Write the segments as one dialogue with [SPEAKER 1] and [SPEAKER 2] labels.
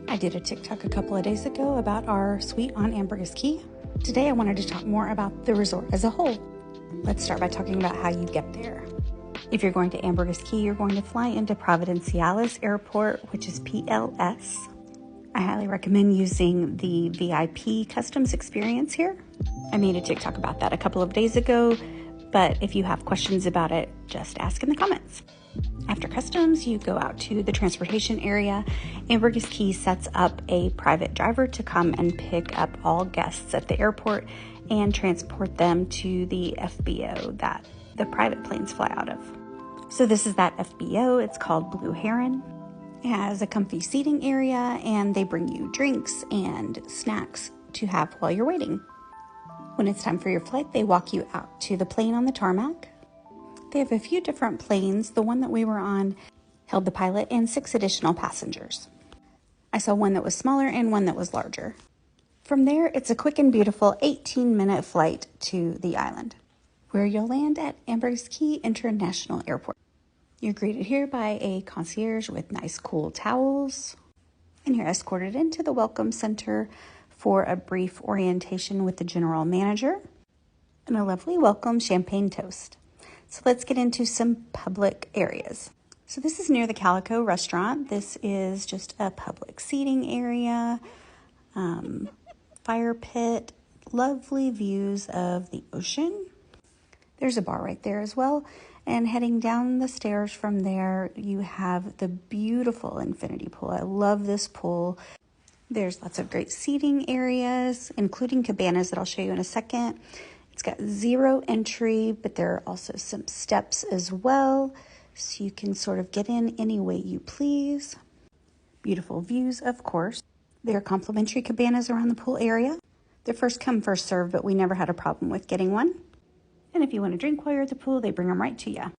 [SPEAKER 1] I did a TikTok a couple of days ago about our suite on Ambergris Cay. Today I wanted to talk more about the resort as a whole. Let's start by talking about how you get there. If you're going to Ambergris Cay, you're going to fly into Providenciales Airport, which is PLS. I highly recommend using the VIP customs experience here. I made a TikTok about that a couple of days ago, but if you have questions about it, just ask in the comments. After customs, you go out to the transportation area. Ambergris Cay sets up a private driver to come and pick up all guests at the airport and transport them to the FBO that the private planes fly out of. So this is that FBO. It's called Blue Heron. It has a comfy seating area, and they bring you drinks and snacks to have while you're waiting. When it's time for your flight, they walk you out to the plane on the tarmac. They have a few different planes. The one that we were on held the pilot and 6 additional passengers. I saw one that was smaller and one that was larger. From there, it's a quick and beautiful 18-minute flight to the island, where you'll land at Ambergris Cay International Airport. You're greeted here by a concierge with nice cool towels, and you're escorted into the welcome center for a brief orientation with the general manager and a lovely welcome champagne toast. So let's get into some public areas. So this is near the Calico restaurant. This is just a public seating area, fire pit, lovely views of the ocean. There's a bar right there as well. And heading down the stairs from there, you have the beautiful infinity pool. I love this pool. There's lots of great seating areas, including cabanas that I'll show you in a second. It's got 0 entry, but there are also some steps as well, so you can sort of get in any way you please. Beautiful views, of course. There are complimentary cabanas around the pool area. They're first come, first serve, but we never had a problem with getting one. And if you want to drink while you're at the pool, they bring them right to you.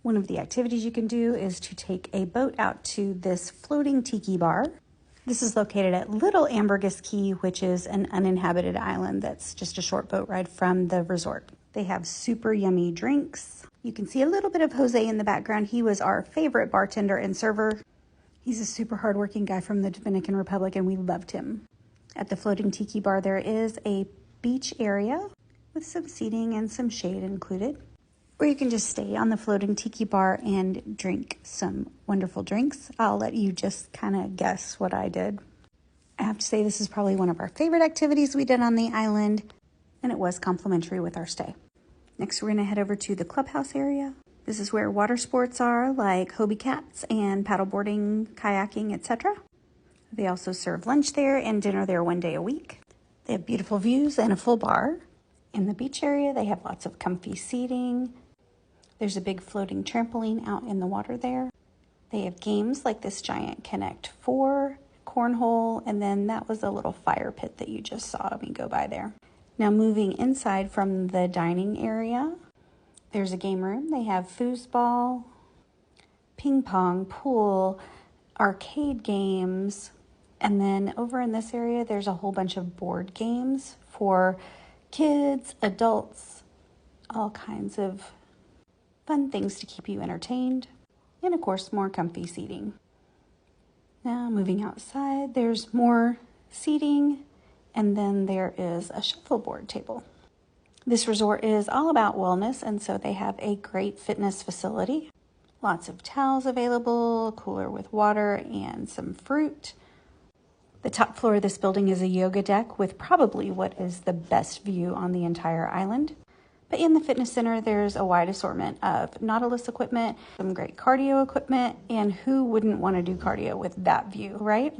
[SPEAKER 1] One of the activities you can do is to take a boat out to this floating tiki bar. This is located at Little Ambergris Cay, which is an uninhabited island that's just a short boat ride from the resort. They have super yummy drinks. You can see a little bit of Jose in the background. He was our favorite bartender and server. He's a super hardworking guy from the Dominican Republic, and we loved him. At the floating tiki bar, there is a beach area with some seating and some shade included, or you can just stay on the floating tiki bar and drink some wonderful drinks. I'll let you just kind of guess what I did. I have to say this is probably one of our favorite activities we did on the island, and it was complimentary with our stay. Next, we're going to head over to the clubhouse area. This is where water sports are, like Hobie cats and paddleboarding, kayaking, etc. They also serve lunch there and dinner there 1 day a week. They have beautiful views and a full bar. In the beach area, they have lots of comfy seating. There's a big floating trampoline out in the water there. They have games like this giant Connect 4, cornhole, and then that was a little fire pit that you just saw me go by there. Now moving inside from the dining area, there's a game room. They have foosball, ping pong, pool, arcade games, and then over in this area, there's a whole bunch of board games for kids, adults, all kinds of fun things to keep you entertained, and of course, more comfy seating. Now, moving outside, there's more seating, and then there is a shuffleboard table. This resort is all about wellness, and so they have a great fitness facility. Lots of towels available, a cooler with water, and some fruit. The top floor of this building is a yoga deck with probably what is the best view on the entire island. But in the fitness center, there's a wide assortment of Nautilus equipment, some great cardio equipment, and who wouldn't want to do cardio with that view, right?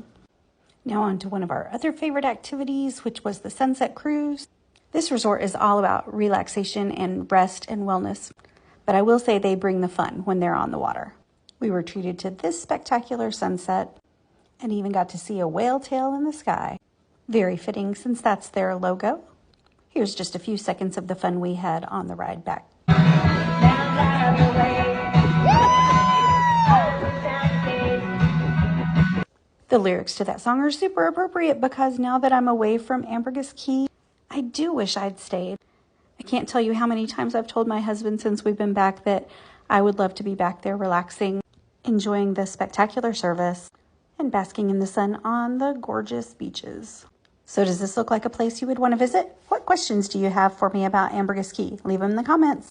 [SPEAKER 1] Now on to one of our other favorite activities, which was the sunset cruise. This resort is all about relaxation and rest and wellness, but I will say they bring the fun when they're on the water. We were treated to this spectacular sunset and even got to see a whale tail in the sky. Very fitting since that's their logo. Here's just a few seconds of the fun we had on the ride back. The lyrics to that song are super appropriate because now that I'm away from Ambergris Cay, I do wish I'd stayed. I can't tell you how many times I've told my husband since we've been back that I would love to be back there relaxing, enjoying the spectacular service, and basking in the sun on the gorgeous beaches. So does this look like a place you would want to visit? What questions do you have for me about Ambergris Cay? Leave them in the comments.